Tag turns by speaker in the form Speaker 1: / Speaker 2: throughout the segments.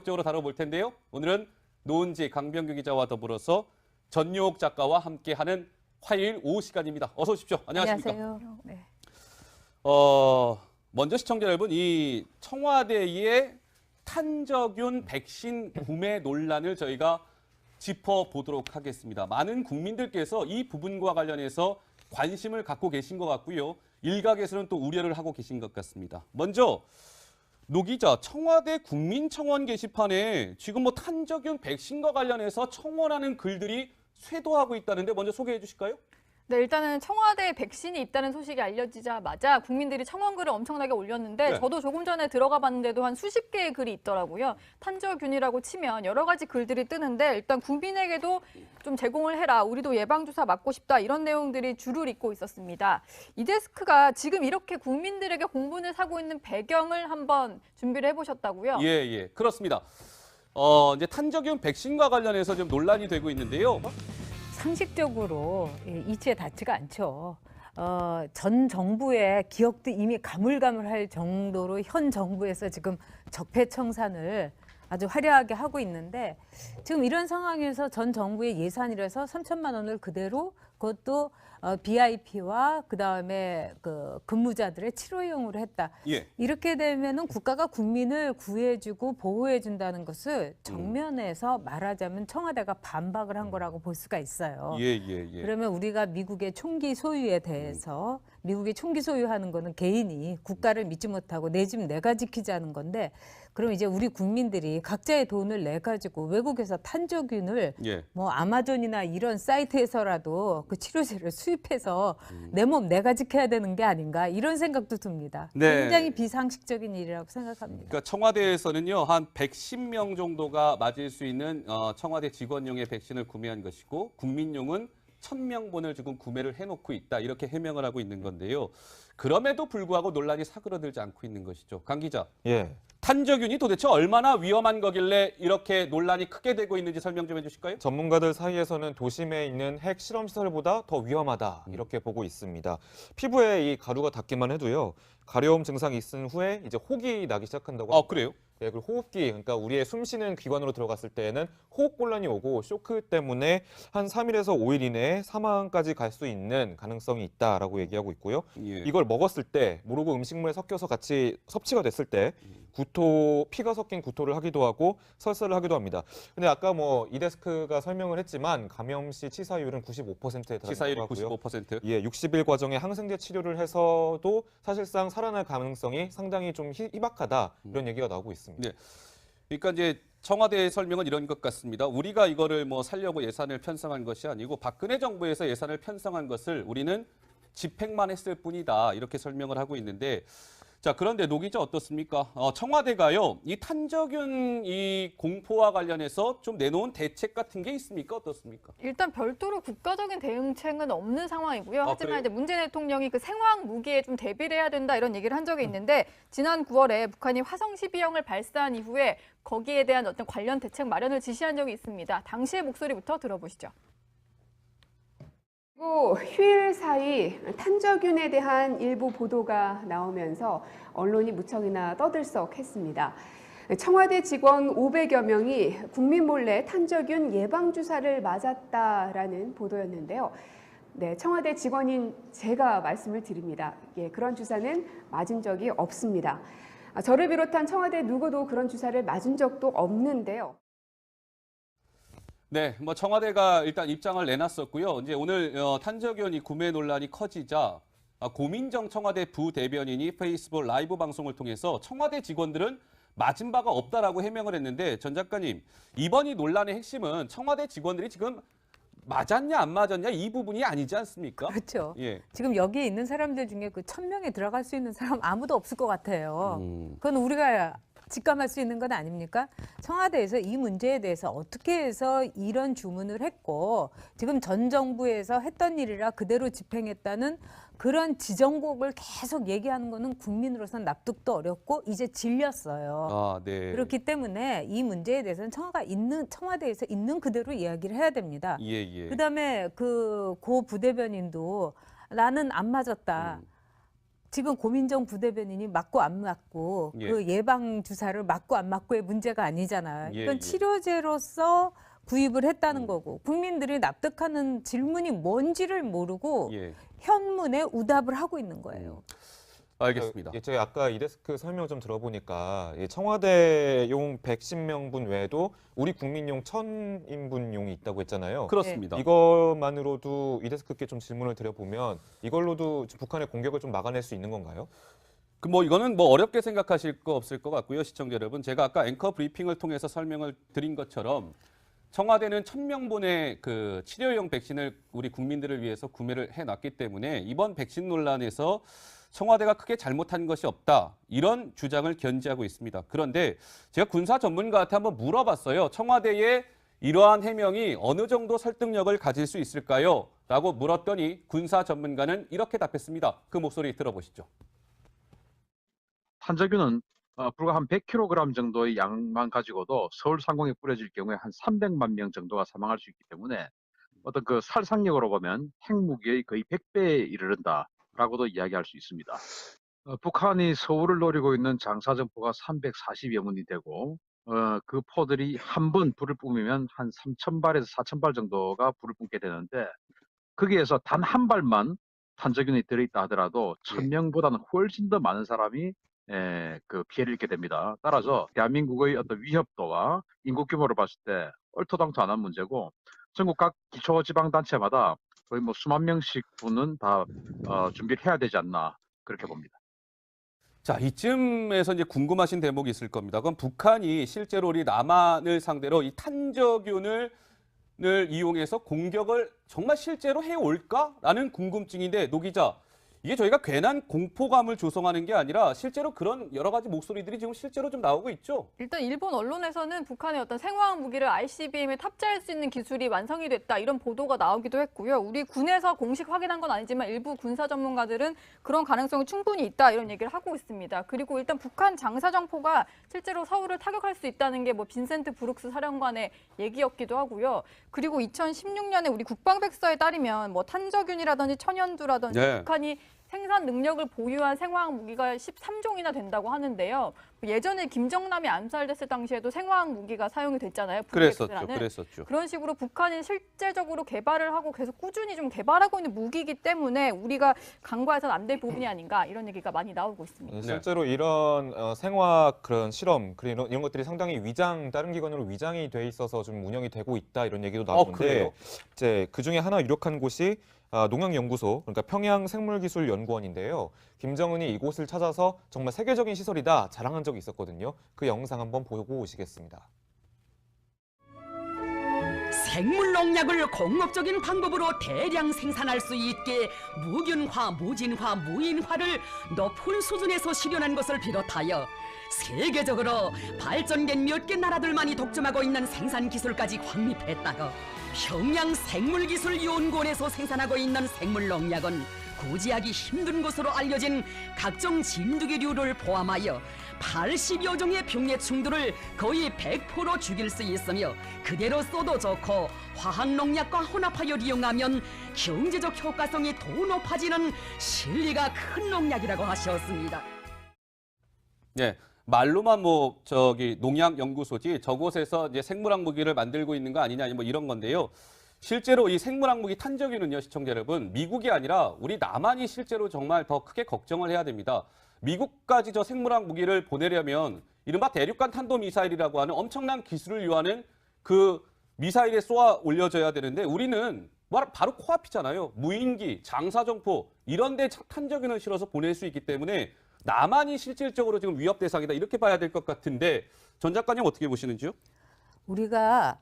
Speaker 1: 적으로 다뤄볼 텐데요. 오늘은 노은지 강병규 기자와 더불어서 전용옥 작가와 함께하는 화요일 오후 시간입니다. 어서 오십시오. 안녕하십니까?
Speaker 2: 안녕하세요. 네.
Speaker 1: 먼저 시청자 여러분, 이 청와대의 탄저균 백신 구매 논란을 저희가 짚어보도록 하겠습니다. 많은 국민들께서 이 부분과 관련해서 관심을 갖고 계신 것 같고요. 일각에서는 또 우려를 하고 계신 것 같습니다. 먼저 노 기자, 청와대 국민청원 게시판에 지금 뭐 탄저균 백신과 관련해서 청원하는 글들이 쇄도하고 있다는데 먼저 소개해 주실까요?
Speaker 2: 네, 일단은 청와대에 백신이 있다는 소식이 알려지자마자 국민들이 청원글을 엄청나게 올렸는데
Speaker 1: 네.
Speaker 2: 저도 조금 전에 들어가 봤는데도 한 수십 개의 글이 있더라고요. 탄저균이라고 치면 여러 가지 글들이 뜨는데 일단 국민에게도 좀 제공을 해라. 우리도 예방주사 맞고 싶다. 이런 내용들이 줄을 잇고 있었습니다. 이 데스크가 지금 이렇게 국민들에게 공분을 사고 있는 배경을 한번 준비를 해보셨다고요?
Speaker 1: 예, 그렇습니다. 이제 탄저균 백신과 관련해서 좀 논란이 되고 있는데요.
Speaker 3: 상식적으로 이치에 닿지가 않죠. 전 정부의 기억도 이미 가물가물할 정도로 현 정부에서 지금 적폐청산을 아주 화려하게 하고 있는데 지금 이런 상황에서 전 정부의 예산이라서 3천만 원을 그대로 그것도 BIP와 그다음에 그 근무자들의 치료용으로 했다.
Speaker 1: 예.
Speaker 3: 이렇게 되면은 국가가 국민을 구해주고 보호해준다는 것을 정면에서 말하자면 청와대가 반박을 한 거라고 볼 수가 있어요.
Speaker 1: 예.
Speaker 3: 그러면 우리가 미국의 총기 소유에 대해서 미국이 총기 소유하는 거는 개인이 국가를 믿지 못하고 내 집 내가 지키자는 건데 그럼 이제 우리 국민들이 각자의 돈을 내 가지고 외국에서 탄저균을
Speaker 1: 예.
Speaker 3: 뭐 아마존이나 이런 사이트에서라도 그 치료제를 수입해서 내 몸 내가 지켜야 되는 게 아닌가 이런 생각도 듭니다.
Speaker 1: 네.
Speaker 3: 굉장히 비상식적인 일이라고 생각합니다.
Speaker 1: 그러니까 청와대에서는요, 한 110명 정도가 맞을 수 있는 청와대 직원용의 백신을 구매한 것이고 국민용은 1,000명분을 지금 구매를 해놓고 있다. 이렇게 해명을 하고 있는 건데요. 그럼에도 불구하고 논란이 사그러들지 않고 있는 것이죠. 강 기자.
Speaker 4: 예.
Speaker 1: 탄저균이 도대체 얼마나 위험한 거길래 이렇게 논란이 크게 되고 있는지 설명 좀 해주실까요?
Speaker 4: 전문가들 사이에서는 도심에 있는 핵 실험 시설보다 더 위험하다 이렇게 보고 있습니다. 피부에 이 가루가 닿기만 해도요. 가려움 증상이 있은 후에 이제 혹이 나기 시작한다고 합니다.
Speaker 1: 그래요?
Speaker 4: 예, 그리고 호흡기, 그러니까 우리의 숨쉬는 기관으로 들어갔을 때에는 호흡곤란이 오고 쇼크 때문에 한 3일에서 5일 이내에 사망까지 갈 수 있는 가능성이 있다라고 얘기하고 있고요.
Speaker 1: 예.
Speaker 4: 이걸 먹었을 때 모르고 음식물에 섞여서 같이 섭취가 됐을 때 구토, 피가 섞인 구토를 하기도 하고 설사를 하기도 합니다. 근데 아까 뭐 이 데스크가 설명을 했지만 감염 시 치사율은 95%에
Speaker 1: 치사율이
Speaker 4: 달한다고 하고요.
Speaker 1: 95%.
Speaker 4: 예, 60일 과정에 항생제 치료를 해서도 사실상 살아날 가능성이 상당히 좀 희박하다 이런 얘기가 나오고 있습니다.
Speaker 1: 네. 그러니까 이제 청와대의 설명은 이런 것 같습니다. 우리가 이거를 뭐 살려고 예산을 편성한 것이 아니고 박근혜 정부에서 예산을 편성한 것을 우리는 집행만 했을 뿐이다. 이렇게 설명을 하고 있는데 자, 그런데 노 기자 어떻습니까? 청와대가요, 이 탄저균 이 공포와 관련해서 좀 내놓은 대책 같은 게 있습니까? 어떻습니까?
Speaker 2: 일단 별도로 국가적인 대응책은 없는 상황이고요. 하지만
Speaker 1: 그래요?
Speaker 2: 이제 문재인 대통령이 그 생화학 무기에 좀 대비를 해야 된다 이런 얘기를 한 적이 있는데 지난 9월에 북한이 화성 12형을 발사한 이후에 거기에 대한 어떤 관련 대책 마련을 지시한 적이 있습니다. 당시의 목소리부터 들어보시죠.
Speaker 5: 그리고 휴일 사이 탄저균에 대한 일부 보도가 나오면서 언론이 무척이나 떠들썩했습니다. 청와대 직원 500여 명이 국민 몰래 탄저균 예방주사를 맞았다라는 보도였는데요. 네, 청와대 직원인 제가 말씀을 드립니다. 예, 그런 주사는 맞은 적이 없습니다. 저를 비롯한 청와대 누구도 그런 주사를 맞은 적도 없는데요.
Speaker 1: 네, 뭐 청와대가 일단 입장을 내놨었고요. 이제 오늘 탄저균 이 구매 논란이 커지자 고민정 청와대 부대변인이 페이스북 라이브 방송을 통해서 청와대 직원들은 맞은 바가 없다라고 해명을 했는데 전 작가님, 이번 이 논란의 핵심은 청와대 직원들이 지금 맞았냐 안 맞았냐 이 부분이 아니지 않습니까?
Speaker 3: 그렇죠.
Speaker 1: 예.
Speaker 3: 지금 여기에 있는 사람들 중에 그 1,000명에 들어갈 수 있는 사람 아무도 없을 것 같아요.
Speaker 1: 음.
Speaker 3: 그건 우리가 직감할 수 있는 건 아닙니까? 청와대에서 이 문제에 대해서 어떻게 해서 이런 주문을 했고 지금 전 정부에서 했던 일이라 그대로 집행했다는 그런 지정곡을 계속 얘기하는 거는 국민으로서는 납득도 어렵고 이제 질렸어요.
Speaker 1: 네.
Speaker 3: 그렇기 때문에 이 문제에 대해서는 청와대에서 있는 그대로 이야기를 해야 됩니다.
Speaker 1: 예.
Speaker 3: 그다음에 고 부대변인도 나는 안 맞았다. 지금 고민정 부대변인이 맞고 안 맞고
Speaker 1: 예.
Speaker 3: 그 예방 주사를 맞고 안 맞고의 문제가 아니잖아요.
Speaker 1: 예,
Speaker 3: 이건
Speaker 1: 예.
Speaker 3: 치료제로서 구입을 했다는 거고 국민들이 납득하는 질문이 뭔지를 모르고
Speaker 1: 예.
Speaker 3: 현문에 우답을 하고 있는 거예요.
Speaker 1: 알겠습니다.
Speaker 4: 제가 아까 이 데스크 설명 좀 들어보니까 이 청와대용 110명분 외에도 우리 국민용 1000인분용이 있다고 했잖아요.
Speaker 1: 그렇습니다.
Speaker 4: 이것만으로도 이 데스크께 좀 질문을 드려보면 이걸로도 북한의 공격을 좀 막아낼 수 있는 건가요?
Speaker 1: 이거는 어렵게 생각하실 거 없을 것 같고요, 시청자 여러분. 제가 아까 앵커 브리핑을 통해서 설명을 드린 것처럼 청와대는 1000명분의 그 치료용 백신을 우리 국민들을 위해서 구매를 해놨기 때문에 이번 백신 논란에서 청와대가 크게 잘못한 것이 없다. 이런 주장을 견지하고 있습니다. 그런데 제가 군사 전문가한테 한번 물어봤어요. 청와대의 이러한 해명이 어느 정도 설득력을 가질 수 있을까요? 라고 물었더니 군사 전문가는 이렇게 답했습니다. 그 목소리 들어보시죠.
Speaker 6: 탄저균은 불과 한 100kg 정도의 양만 가지고도 서울 상공에 뿌려질 경우에 한 300만 명 정도가 사망할 수 있기 때문에 어떤 그 살상력으로 보면 핵무기의 거의 100배에 이르른다라고도 이야기할 수 있습니다. 북한이 서울을 노리고 있는 장사정포가 340여 문이 되고 그 포들이 한 번 불을 뿜으면 한 3,000발에서 4,000발 정도가 불을 뿜게 되는데 거기에서 단 한 발만 탄저균이 들어있다 하더라도 1,000명보다는 훨씬 더 많은 사람이 그 피해를 입게 됩니다. 따라서 대한민국의 어떤 위협도와 인구 규모를 봤을 때 얼토당토 안 한 문제고 전국 각 기초지방단체마다 거의 수만 명씩 분은 다 준비를 해야 되지 않나 그렇게 봅니다.
Speaker 1: 자, 이쯤에서 이제 궁금하신 대목이 있을 겁니다. 그럼 북한이 실제로 우리 남한을 상대로 이 탄저균을 이용해서 공격을 정말 실제로 해올까라는 궁금증인데, 노 기자, 이게 저희가 괜한 공포감을 조성하는 게 아니라 실제로 그런 여러 가지 목소리들이 지금 실제로 좀 나오고 있죠.
Speaker 2: 일단 일본 언론에서는 북한의 어떤 생화학 무기를 ICBM에 탑재할 수 있는 기술이 완성이 됐다 이런 보도가 나오기도 했고요. 우리 군에서 공식 확인한 건 아니지만 일부 군사 전문가들은 그런 가능성이 충분히 있다 이런 얘기를 하고 있습니다. 그리고 일단 북한 장사정포가 실제로 서울을 타격할 수 있다는 게 빈센트 브룩스 사령관의 얘기였기도 하고요. 그리고 2016년에 우리 국방백서에 따르면 탄저균이라든지 천연두라든지
Speaker 1: 네.
Speaker 2: 북한이 생산 능력을 보유한 생화학 무기가 13종이나 된다고 하는데요. 예전에 김정남이 암살됐을 당시에도 생화학 무기가 사용이 됐잖아요.
Speaker 1: 그랬었죠.
Speaker 2: 그런 식으로 북한이 실제적으로 개발을 하고 계속 꾸준히 좀 개발하고 있는 무기이기 때문에 우리가 간과해서는 안 될 부분이 아닌가 이런 얘기가 많이 나오고 있습니다.
Speaker 4: 실제로 이런 생화학 그런 실험 그리고 이런 것들이 상당히 다른 기관으로 위장이 돼 있어서 좀 운영이 되고 있다 이런 얘기도 나오는데
Speaker 1: 그래요?
Speaker 4: 이제 그 중에 하나 유력한 곳이 농양연구소, 그러니까 평양생물기술연구원인데요. 김정은이 이곳을 찾아서 정말 세계적인 시설이다 자랑한 적이 있었거든요. 그 영상 한번 보고 오시겠습니다.
Speaker 7: 생물 농약을 공업적인 방법으로 대량 생산할 수 있게 무균화, 무진화, 무인화를 높은 수준에서 실현한 것을 비롯하여 세계적으로 발전된 몇 개 나라들만이 독점하고 있는 생산 기술까지 확립했다고 평양생물기술연구원에서 생산하고 있는 생물 농약은 구제하기 힘든 것으로 알려진 각종 진드기류를 포함하여 80여 종의 병해충들을 거의 100% 죽일 수 있으며 그대로 써도 좋고 화학농약과 혼합하여 이용하면 경제적 효과성이 더 높아지는 실리가 큰 농약이라고 하셨습니다.
Speaker 1: 네. 말로만 농약연구소지 저곳에서 이제 생물학 무기를 만들고 있는 거 아니냐 이런 건데요. 실제로 이 생물학 무기 탄저균은요, 시청자 여러분, 미국이 아니라 우리 남한이 실제로 정말 더 크게 걱정을 해야 됩니다. 미국까지 저 생물학 무기를 보내려면 이른바 대륙간 탄도미사일이라고 하는 엄청난 기술을 요하는 그 미사일에 쏘아 올려져야 되는데 우리는 바로 코앞이잖아요. 무인기, 장사정포 이런 데 탄저균을 실어서 보낼 수 있기 때문에 남한이 실질적으로 지금 위협 대상이다 이렇게 봐야 될 것 같은데 전 작가님 어떻게 보시는지요?
Speaker 3: 우리가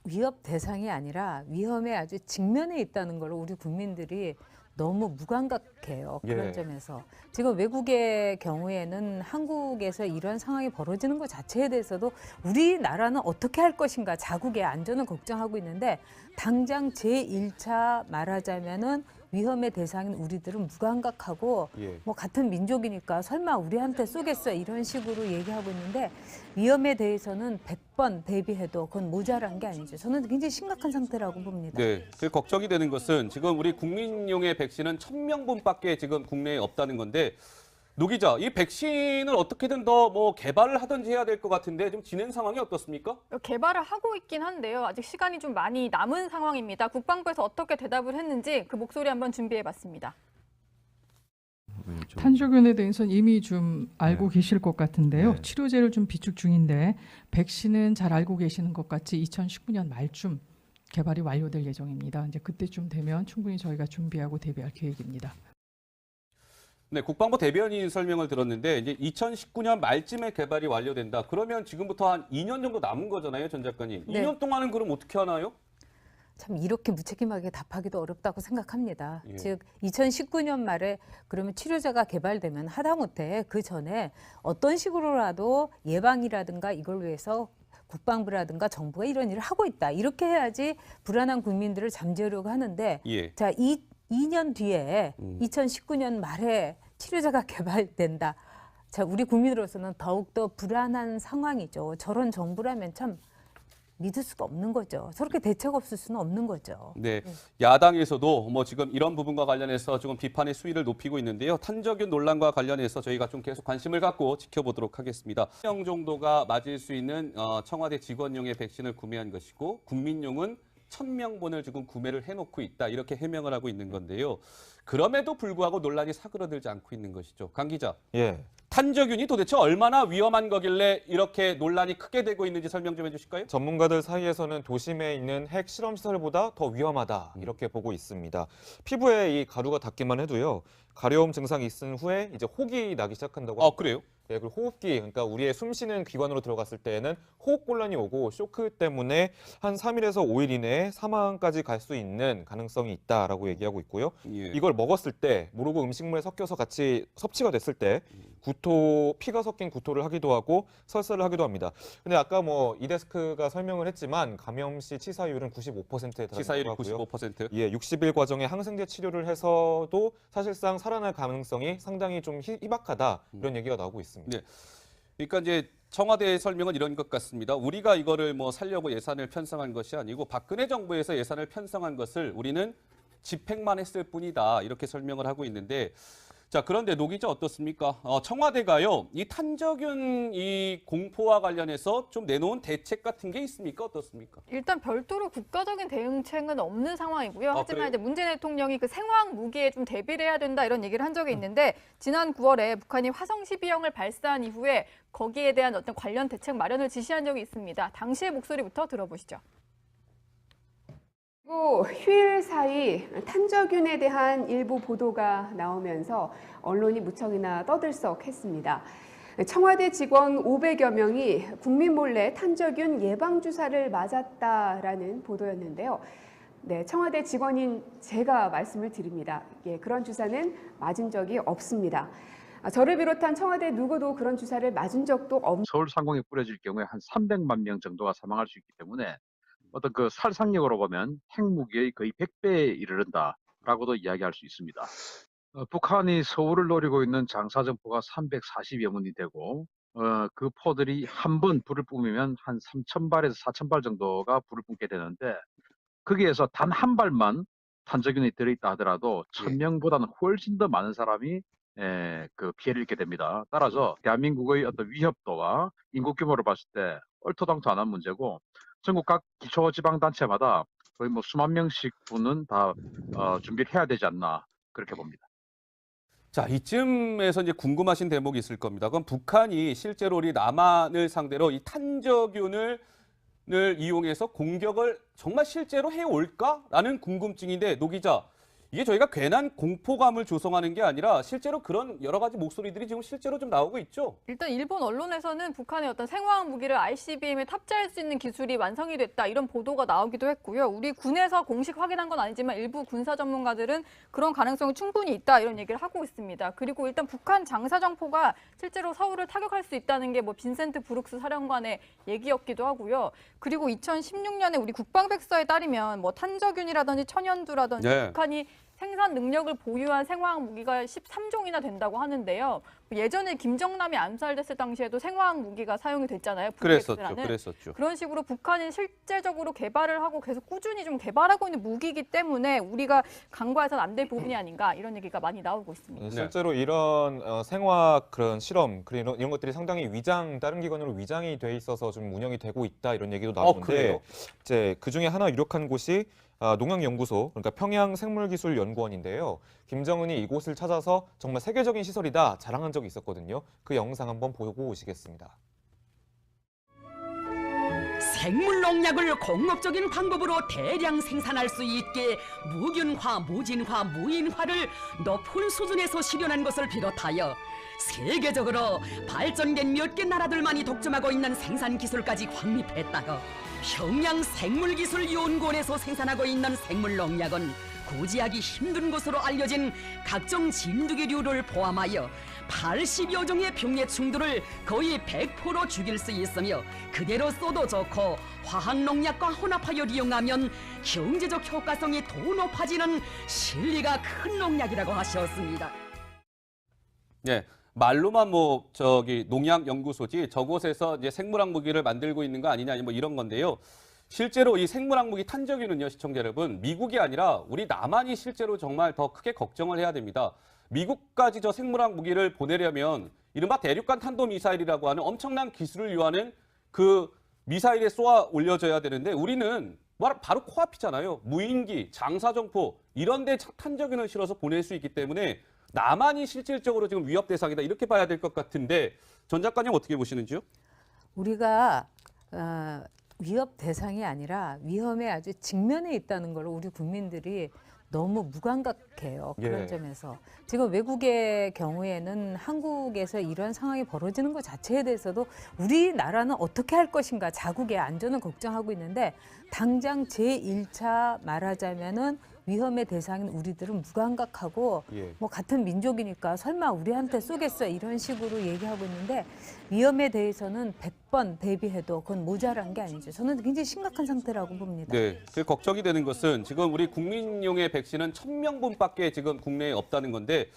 Speaker 3: 위협 대상이 아니라 위험에 아주 직면해 있다는 걸 우리 국민들이 너무 무감각해요. 그런
Speaker 4: 예.
Speaker 3: 점에서. 지금 외국의 경우에는 한국에서 이런 상황이 벌어지는 것 자체에 대해서도 우리나라는 어떻게 할 것인가 자국의 안전을 걱정하고 있는데 당장 제1차 말하자면은 위험의 대상인 우리들은 무감각하고
Speaker 1: 예.
Speaker 3: 뭐 같은 민족이니까 설마 우리한테 쏘겠어 이런 식으로 얘기하고 있는데 위험에 대해서는 100번 대비해도 그건 모자란 게 아니죠. 저는 굉장히 심각한 상태라고 봅니다.
Speaker 1: 네, 그 걱정이 되는 것은 지금 우리 국민용의 백신은 1,000명분밖에 지금 국내에 없다는 건데 노 기자, 이 백신을 어떻게든 더 뭐 개발을 하든지 해야 될 것 같은데 지금 진행 상황이 어떻습니까?
Speaker 2: 개발을 하고 있긴 한데요. 아직 시간이 좀 많이 남은 상황입니다. 국방부에서 어떻게 대답을 했는지 그 목소리 한번 준비해봤습니다.
Speaker 8: 탄저균에 대해서는 이미 좀 알고 계실 것 같은데요.
Speaker 4: 네.
Speaker 8: 치료제를 좀 비축 중인데 백신은 잘 알고 계시는 것 같이 2019년 말쯤 개발이 완료될 예정입니다. 이제 그때쯤 되면 충분히 저희가 준비하고 대비할 계획입니다.
Speaker 1: 네, 국방부 대변인 설명을 들었는데 이제 2019년 말쯤에 개발이 완료된다. 그러면 지금부터 한 2년 정도 남은 거잖아요, 전 작가님.
Speaker 3: 네.
Speaker 1: 2년 동안은 그럼 어떻게 하나요?
Speaker 3: 참 이렇게 무책임하게 답하기도 어렵다고 생각합니다.
Speaker 1: 예.
Speaker 3: 즉 2019년 말에 그러면 치료제가 개발되면 하다못해 그 전에 어떤 식으로라도 예방이라든가 이걸 위해서 국방부라든가 정부가 이런 일을 하고 있다. 이렇게 해야지 불안한 국민들을 잠재우려고 하는데
Speaker 1: 예.
Speaker 3: 자, 2년 뒤에 2019년 말에 치료제가 개발된다. 자, 우리 국민으로서는 더욱더 불안한 상황이죠. 저런 정부라면 참 믿을 수가 없는 거죠. 저렇게 대책 없을 수는 없는 거죠.
Speaker 1: 네, 야당에서도 뭐 지금 이런 부분과 관련해서 지금 비판의 수위를 높이고 있는데요. 탄저균 논란과 관련해서 저희가 좀 계속 관심을 갖고 지켜보도록 하겠습니다. 1명 정도가 맞을 수 있는 청와대 직원용의 백신을 구매한 것이고 국민용은 1,000명분을 지금 구매를 해놓고 있다. 이렇게 해명을 하고 있는 건데요. 그럼에도 불구하고 논란이 사그러들지 않고 있는 것이죠. 강 기자,
Speaker 4: 예.
Speaker 1: 탄저균이 도대체 얼마나 위험한 거길래 이렇게 논란이 크게 되고 있는지 설명 좀 해주실까요?
Speaker 4: 전문가들 사이에서는 도심에 있는 핵 실험 시설보다 더 위험하다 이렇게 보고 있습니다. 피부에 이 가루가 닿기만 해도요. 가려움 증상이 있은 후에 이제 혹이 나기 시작한다고.
Speaker 1: 아, 그래요?
Speaker 4: 예, 그리고 호흡기, 그러니까 우리의 숨쉬는 기관으로 들어갔을 때에는 호흡곤란이 오고 쇼크 때문에 한 3일에서 5일 이내에 사망까지 갈 수 있는 가능성이 있다라고 얘기하고 있고요.
Speaker 1: 예.
Speaker 4: 이걸 먹었을 때 모르고 음식물에 섞여서 같이 섭취가 됐을 때 피가 섞인 구토를 하기도 하고 설사를 하기도 합니다. 근데 아까 뭐 이데스크가 설명을 했지만 감염 시 치사율은 95%에
Speaker 1: 치사율이
Speaker 4: 달하고요.
Speaker 1: 95%.
Speaker 4: 예, 60일 과정에 항생제 치료를 해서도 사실상 살아날 가능성이 상당히 좀 희박하다 이런 얘기가 나오고 있습니다.
Speaker 1: 네. 그러니까 이제 청와대의 설명은 이런 것 같습니다. 우리가 이거를 뭐 살려고 예산을 편성한 것이 아니고 박근혜 정부에서 예산을 편성한 것을 우리는 집행만 했을 뿐이다. 이렇게 설명을 하고 있는데 자, 그런데 노 기자 어떻습니까? 청와대가요, 이 탄저균 이 공포와 관련해서 좀 내놓은 대책 같은 게 있습니까? 어떻습니까?
Speaker 2: 일단 별도로 국가적인 대응책은 없는 상황이고요. 하지만
Speaker 1: 그래요?
Speaker 2: 이제 문재인 대통령이 그 생화학 무기에 좀 대비를 해야 된다 이런 얘기를 한 적이 있는데 지난 9월에 북한이 화성 12형을 발사한 이후에 거기에 대한 어떤 관련 대책 마련을 지시한 적이 있습니다. 당시의 목소리부터 들어보시죠.
Speaker 5: 그리고 휴일 사이 탄저균에 대한 일부 보도가 나오면서 언론이 무척이나 떠들썩했습니다. 청와대 직원 500여 명이 국민 몰래 탄저균 예방주사를 맞았다라는 보도였는데요. 네, 청와대 직원인 제가 말씀을 드립니다. 예, 그런 주사는 맞은 적이 없습니다. 저를 비롯한 청와대 누구도 그런 주사를 맞은 적도 없는
Speaker 6: 서울 상공에 뿌려질 경우에 한 300만 명 정도가 사망할 수 있기 때문에 어떤 그 살상력으로 보면 핵무기의 거의 100배에 이르른다라고도 이야기할 수 있습니다. 북한이 서울을 노리고 있는 장사정포가 340여 문이 되고 그 포들이 한 번 불을 뿜으면 한 3,000발에서 4,000발 정도가 불을 뿜게 되는데 거기에서 단 한 발만 탄저균이 들어있다 하더라도 1,000명보다는 훨씬 더 많은 사람이 그 피해를 입게 됩니다. 따라서 대한민국의 어떤 위협도와 인구 규모를 봤을 때 얼토당토안한 문제고 전국 각 기초지방단체마다 거의 뭐 수만 명씩 분은 다 준비를 해야 되지 않나 그렇게 봅니다.
Speaker 1: 자, 이쯤에서 이제 궁금하신 대목이 있을 겁니다. 그럼 북한이 실제로 우리 남한을 상대로 이 탄저균을 이용해서 공격을 정말 실제로 해올까라는 궁금증인데 노 기자, 이게 저희가 괜한 공포감을 조성하는 게 아니라 실제로 그런 여러 가지 목소리들이 지금 실제로 좀 나오고 있죠.
Speaker 2: 일단 일본 언론에서는 북한의 어떤 생화학 무기를 ICBM에 탑재할 수 있는 기술이 완성이 됐다 이런 보도가 나오기도 했고요. 우리 군에서 공식 확인한 건 아니지만 일부 군사 전문가들은 그런 가능성이 충분히 있다 이런 얘기를 하고 있습니다. 그리고 일단 북한 장사정포가 실제로 서울을 타격할 수 있다는 게 뭐 빈센트 브룩스 사령관의 얘기였기도 하고요. 그리고 2016년에 우리 국방백서에 따르면 뭐 탄저균이라든지 천연두라든지
Speaker 1: 네.
Speaker 2: 북한이 생산 능력을 보유한 생화학 무기가 13종이나 된다고 하는데요. 예전에 김정남이 암살됐을 당시에도 생화학 무기가 사용이 됐잖아요.
Speaker 1: 그랬었죠.
Speaker 2: 그런 식으로 북한이 실제적으로 개발을 하고 계속 꾸준히 좀 개발하고 있는 무기이기 때문에 우리가 간과해서는 안 될 부분이 아닌가 이런 얘기가 많이 나오고 있습니다.
Speaker 4: 실제로 이런 생화학 그런 실험 이런 것들이 상당히 다른 기관으로 위장이 돼 있어서 좀 운영이 되고 있다 이런 얘기도 나오는데 이제 그 중에 하나 유력한 곳이 농약연구소, 그러니까 평양생물기술연구원인데요. 김정은이 이곳을 찾아서 정말 세계적인 시설이다 자랑한 적이 있었거든요. 그 영상 한번 보고 오시겠습니다.
Speaker 7: 생물농약을 공업적인 방법으로 대량 생산할 수 있게 무균화, 무진화, 무인화를 높은 수준에서 실현한 것을 비롯하여 세계적으로 발전된 몇 개 나라들만이 독점하고 있는 생산 기술까지 확립했다가 평양생물기술연구원에서 생산하고 있는 생물농약은 구제하기 힘든 것으로 알려진 각종 진드기류를 포함하여 80여 종의 병해충들을 거의 100% 죽일 수 있으며 그대로 써도 좋고 화학농약과 혼합하여 이용하면 경제적 효과성이 더 높아지는 실리가 큰 농약이라고 하셨습니다.
Speaker 1: 네. 말로만 농약연구소지 저곳에서 이제 생물학 무기를 만들고 있는 거 아니냐 뭐 이런 건데요. 실제로 이 생물학 무기 탄저균은요, 시청자 여러분, 미국이 아니라 우리 남한이 실제로 정말 더 크게 걱정을 해야 됩니다. 미국까지 저 생물학 무기를 보내려면 이른바 대륙간 탄도미사일이라고 하는 엄청난 기술을 요하는 그 미사일에 쏘아 올려져야 되는데 우리는 바로 코앞이잖아요. 무인기, 장사정포 이런 데 탄저균을 실어서 보낼 수 있기 때문에 남한이 실질적으로 지금 위협 대상이다 이렇게 봐야 될 것 같은데 전 작가님 어떻게 보시는지요?
Speaker 3: 우리가 위협 대상이 아니라 위험에 아주 직면해 있다는 걸 우리 국민들이 너무 무감각해요. 그런 점에서. 지금 외국의 경우에는 한국에서 이런 상황이 벌어지는 것 자체에 대해서도 우리나라는 어떻게 할 것인가 자국의 안전을 걱정하고 있는데 당장 제1차 말하자면은 위험의 대상인 우리들은 무감각하고 뭐 같은 민족이니까 설마 우리한테 쏘겠어 이런 식으로 얘기하고 있는데 위험에 대해서는 100번 대비해도 그건 모자란 게 아니죠. 저는 굉장히 심각한 상태라고 봅니다.
Speaker 1: 네, 그 걱정이 되는 것은 지금 우리 국민용의 백신은 1000명분밖에 지금 국내에 없다는 건데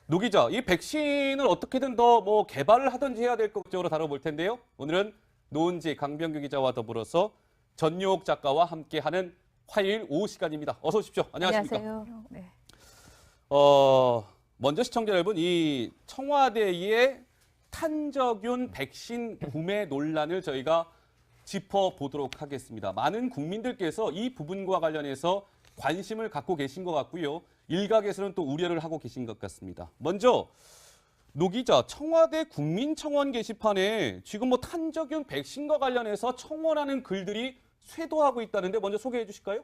Speaker 1: 노 기자, 이 백신을 어떻게든 더 개발을 하든지 해야 될 것적으로 다뤄볼 텐데요. 오늘은 노은지, 강병규 기자와 더불어서 전용옥 작가와 함께하는 화요일 오후 시간입니다. 어서 오십시오. 안녕하십니까?
Speaker 3: 안녕하세요. 네.
Speaker 1: 먼저 시청자 여러분, 이 청와대의 탄저균 백신 구매 논란을 저희가 짚어보도록 하겠습니다. 많은 국민들께서 이 부분과 관련해서 관심을 갖고 계신 것 같고요. 일각에서는 또 우려를 하고 계신 것 같습니다. 먼저 노 기자, 청와대 국민청원 게시판에 지금 탄저균 백신과 관련해서 청원하는 글들이 쇄도하고 있다는데 먼저 소개해 주실까요?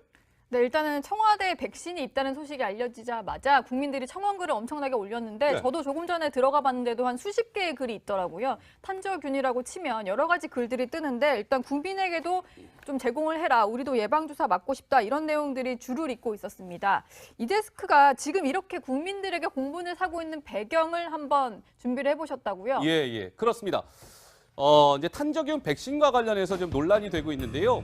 Speaker 2: 네, 일단은 청와대에 백신이 있다는 소식이 알려지자마자 국민들이 청원글을 엄청나게 올렸는데 저도 조금 전에 들어가 봤는데도 한 수십 개의 글이 있더라고요. 탄저균이라고 치면 여러 가지 글들이 뜨는데 일단 국민에게도 좀 제공을 해라. 우리도 예방주사 맞고 싶다. 이런 내용들이 줄을 잇고 있었습니다. 이 데스크가 지금 이렇게 국민들에게 공분을 사고 있는 배경을 한번 준비를 해보셨다고요?
Speaker 1: 예, 그렇습니다. 이제 탄저균 백신과 관련해서 좀 논란이 되고 있는데요.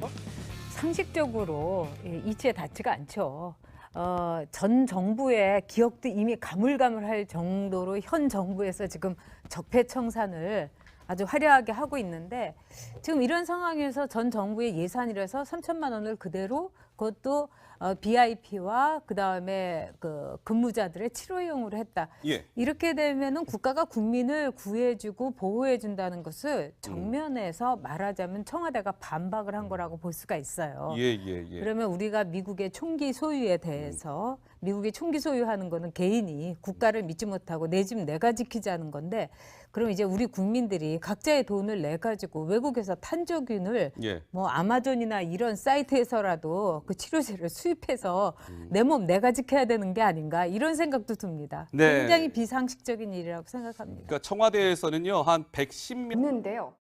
Speaker 3: 상식적으로 이치에 닿지가 않죠. 전 정부의 기억도 이미 가물가물할 정도로 현 정부에서 지금 적폐청산을 아주 화려하게 하고 있는데 지금 이런 상황에서 전 정부의 예산이라서 3천만 원을 그대로 그것도 BIP와 그다음에 그 근무자들의 치료용으로 했다. 이렇게 되면은 국가가 국민을 구해주고 보호해준다는 것을 정면에서 말하자면 청와대가 반박을 한 거라고 볼 수가 있어요. 그러면 우리가 미국의 총기 소유에 대해서 미국이 총기 소유하는 거는 개인이 국가를 믿지 못하고 내 집 내가 지키자는 건데 그럼 이제 우리 국민들이 각자의 돈을 내 가지고 외국에서 탄저균을 뭐 아마존이나 이런 사이트에서라도 그 치료제를 수입해서 내 몸 내가 지켜야 되는 게 아닌가 이런 생각도 듭니다.
Speaker 1: 네.
Speaker 3: 굉장히 비상식적인 일이라고 생각합니다.
Speaker 1: 그러니까 청와대에서는요 한 110명
Speaker 5: 있는데요.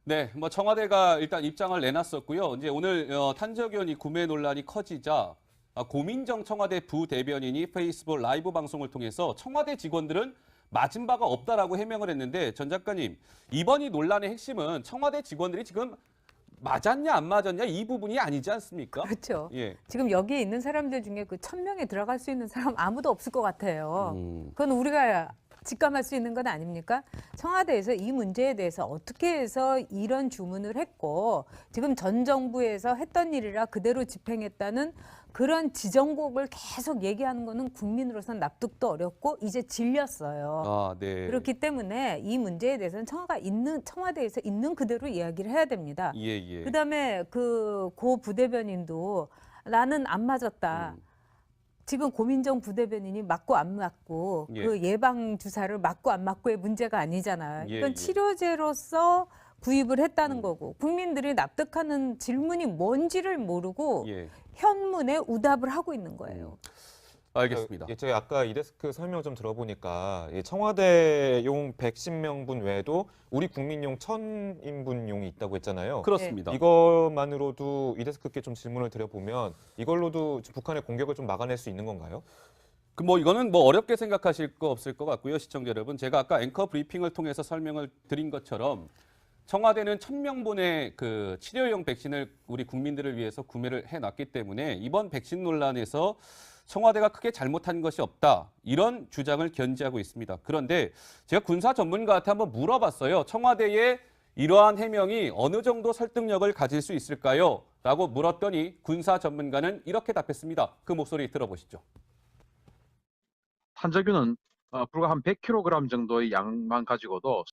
Speaker 1: 네, 청와대가 일단 입장을 내놨었고요. 이제 오늘 탄저균 이 구매 논란이 커지자 고민정 청와대 부대변인이 페이스북 라이브 방송을 통해서 청와대 직원들은 맞은 바가 없다라고 해명을 했는데 전 작가님, 이번 이 논란의 핵심은 청와대 직원들이 지금 맞았냐 안 맞았냐 이 부분이 아니지 않습니까?
Speaker 3: 그렇죠.
Speaker 1: 예.
Speaker 3: 지금 여기에 있는 사람들 중에 그 1,000명에 들어갈 수 있는 사람 아무도 없을 것 같아요.
Speaker 1: 음.
Speaker 3: 그건 우리가 직감할 수 있는 건 아닙니까? 청와대에서 이 문제에 대해서 어떻게 해서 이런 주문을 했고 지금 전 정부에서 했던 일이라 그대로 집행했다는 그런 지정곡을 계속 얘기하는 거는 국민으로서는 납득도 어렵고 이제 질렸어요.
Speaker 1: 아, 네.
Speaker 3: 그렇기 때문에 이 문제에 대해서는 청와대에서 있는 그대로 이야기를 해야 됩니다.
Speaker 1: 예, 예.
Speaker 3: 그다음에 고 부대변인도 나는 안 맞았다. 지금 고민정 부대변인이 맞고 안 맞고
Speaker 1: 예.
Speaker 3: 그 예방 주사를 맞고 안 맞고의 문제가 아니잖아요.
Speaker 1: 예,
Speaker 3: 이건
Speaker 1: 예.
Speaker 3: 치료제로서 구입을 했다는 거고 국민들이 납득하는 질문이 뭔지를 모르고
Speaker 1: 예.
Speaker 3: 현문에 우답을 하고 있는 거예요.
Speaker 1: 알겠습니다.
Speaker 4: 예, 제가 아까 이 데스크 설명 좀 들어보니까 이 청와대용 110명분 외에도 우리 국민용 1,000인분용이 있다고 했잖아요.
Speaker 1: 그렇습니다.
Speaker 4: 이것만으로도 이 데스크께 좀 질문을 드려보면 이걸로도 북한의 공격을 좀 막아낼 수 있는 건가요?
Speaker 1: 그 뭐 이거는 뭐 어렵게 생각하실 거 없을 것 같고요, 시청자 여러분. 제가 아까 앵커 브리핑을 통해서 설명을 드린 것처럼 청와대는 1,000명분의 그 치료용 백신을 우리 국민들을 위해서 구매를 해놨기 때문에 이번 백신 논란에서 청와대가 크게 잘못한 것이 없다. 이런 주장을 견지하고 있습니다. 그런데 제가 군사 전문가한테 한번 물어봤어요. 청와대의 이러한 해명이 어느 정도 설득력을 가질 수 있을까요? 라고 물었더니 군사 전문가는 이렇게 답했습니다. 그 목소리 들어보시죠.
Speaker 6: 탄저균은 불과 한 100kg 정도의 양만 가지고도